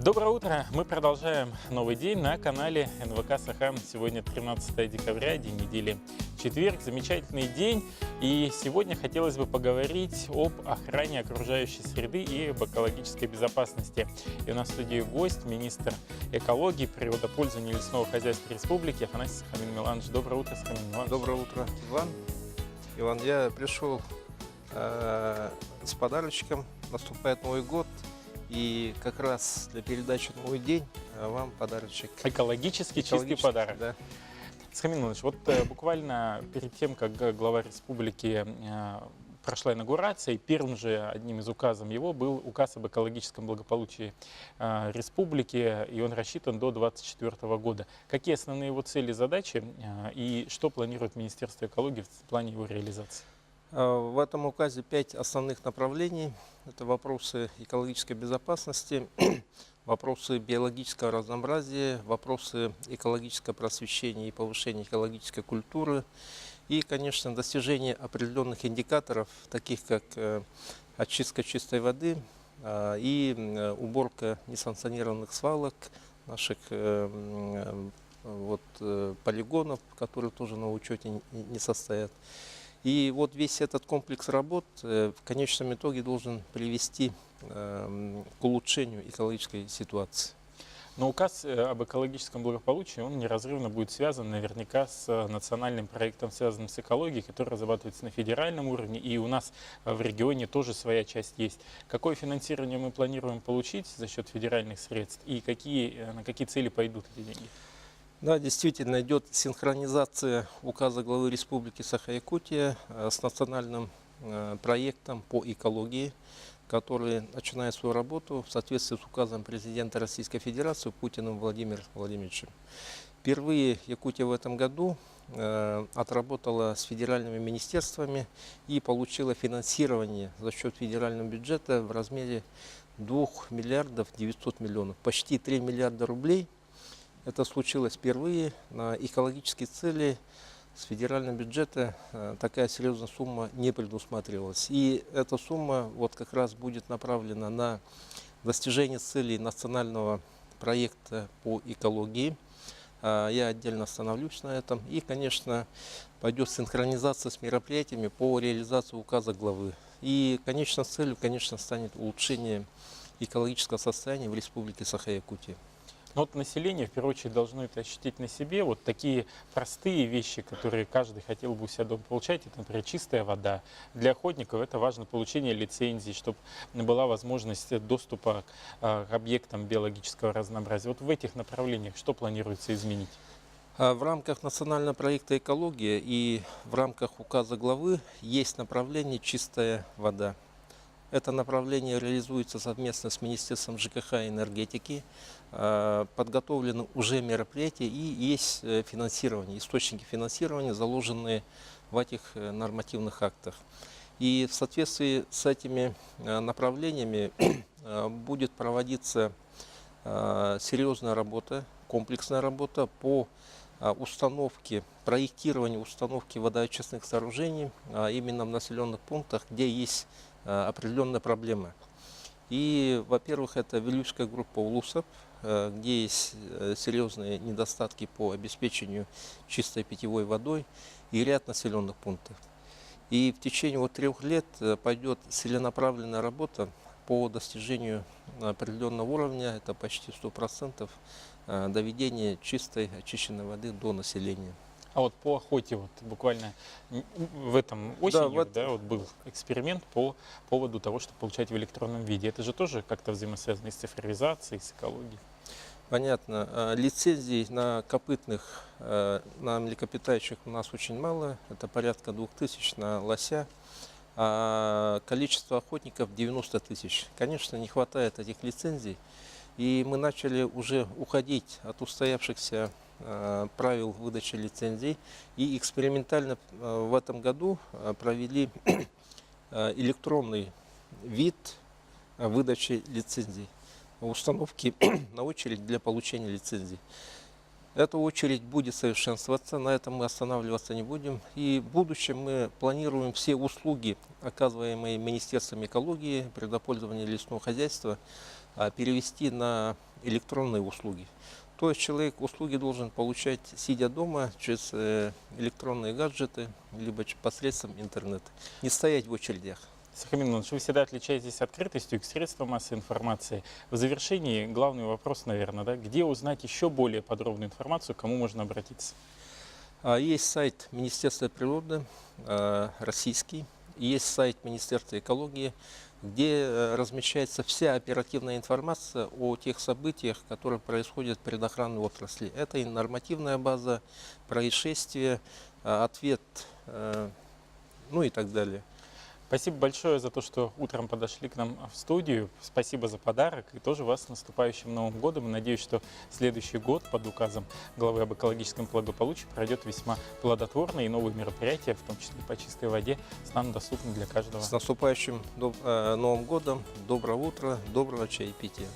Доброе утро! Мы продолжаем новый день на канале НВК Сахам. Сегодня 13 декабря, день недели, четверг. Замечательный день. И сегодня хотелось бы поговорить об охране окружающей среды и об экологической безопасности. И у нас в студии гость, министр экологии, природопользования и лесного хозяйства республики Афанасий Сахамин Миланович. Доброе утро, Сахамин Миланович. Доброе утро, Иван. Иван, я пришел с подарочком. Наступает Новый год. И как раз для передачи «Новый день» вам подарочек. Экологический чистый подарок. Да. Сахамин Миланович, вот буквально перед тем, как глава республики прошла инаугурация, и первым же одним из указов его был указ об экологическом благополучии республики, и он рассчитан до 2024 года. Какие основные его цели и задачи, и что планирует Министерство экологии в плане его реализации? В этом указе 5 основных направлений. Это вопросы экологической безопасности, вопросы биологического разнообразия, вопросы экологического просвещения и повышения экологической культуры и, конечно, достижение определенных индикаторов, таких как очистка чистой воды и уборка несанкционированных свалок, наших полигонов, которые тоже на учете не состоят. И вот весь этот комплекс работ в конечном итоге должен привести к улучшению экологической ситуации. Но указ об экологическом благополучии, он неразрывно будет связан наверняка с национальным проектом, связанным с экологией, который разрабатывается на федеральном уровне, и у нас в регионе тоже своя часть есть. Какое финансирование мы планируем получить за счет федеральных средств и на какие цели пойдут эти деньги? Да, действительно идет синхронизация указа главы Республики Саха-Якутия с национальным проектом по экологии, который начинает свою работу в соответствии с указом президента Российской Федерации Путиным Владимиром Владимировичем. Впервые Якутия в этом году отработала с федеральными министерствами и получила финансирование за счет федерального бюджета в размере 2 миллиардов 900 миллионов, почти 3 миллиарда рублей. Это случилось впервые. На экологические цели с федерального бюджета такая серьезная сумма не предусматривалась. И эта сумма вот как раз будет направлена на достижение целей национального проекта по экологии. Я отдельно остановлюсь на этом. И, конечно, пойдет синхронизация с мероприятиями по реализации указа главы. И, конечно, целью, конечно, станет улучшение экологического состояния в Республике Саха-Якутия. Но вот население, в первую очередь, должно это ощутить на себе. Вот такие простые вещи, которые каждый хотел бы у себя дома получать, это, например, чистая вода. Для охотников это важно получение лицензий, чтобы была возможность доступа к объектам биологического разнообразия. Вот в этих направлениях что планируется изменить? В рамках национального проекта «Экология» и в рамках указа главы есть направление «Чистая вода». Это направление реализуется совместно с Министерством ЖКХ и энергетики. Подготовлены уже мероприятия и есть финансирование, источники финансирования, заложенные в этих нормативных актах. И в соответствии с этими направлениями будет проводиться серьезная работа, комплексная работа по установке, проектированию установки водоочистных сооружений именно в населенных пунктах, где есть определенная проблема. И, во-первых, это Вилюйская группа улусов, где есть серьезные недостатки по обеспечению чистой питьевой водой и ряд населенных пунктов. И в течение 3 лет пойдет целенаправленная работа по достижению определенного уровня, это почти 100%, доведения чистой очищенной воды до населения. А вот по охоте, вот буквально в этом осенью был эксперимент по поводу того, чтобы получать в электронном виде. Это же тоже как-то взаимосвязано с цифровизацией, с экологией. Понятно. Лицензий на копытных, на млекопитающих у нас очень мало. Это порядка 2000 на лося. А количество охотников 90 тысяч. Конечно, не хватает этих лицензий. И мы начали уже уходить от устоявшихся правил выдачи лицензий. И экспериментально в этом году провели электронный вид выдачи лицензий, установки на очередь для получения лицензий. Эта очередь будет совершенствоваться, на этом мы останавливаться не будем. И в будущем мы планируем все услуги, оказываемые Министерством экологии, природопользования лесного хозяйства, перевести на электронные услуги. То есть человек услуги должен получать, сидя дома, через электронные гаджеты, либо посредством интернета. Не стоять в очередях. Сахамин Иванович, вы всегда отличаетесь открытостью к средствам массовой информации. В завершении главный вопрос, наверное, да? Где узнать еще более подробную информацию, к кому можно обратиться? Есть сайт Министерства природы российский, есть сайт Министерства экологии, где размещается вся оперативная информация о тех событиях, которые происходят в природоохранной отрасли. Это и нормативная база, происшествия, ответ, ну и так далее. Спасибо большое за то, что утром подошли к нам в студию. Спасибо за подарок и тоже вас с наступающим Новым годом. И надеюсь, что следующий год под указом главы об экологическом благополучии пройдет весьма плодотворно, и новые мероприятия, в том числе по чистой воде, станут доступны для каждого. С наступающим Новым годом, доброго утра, доброго чаепития.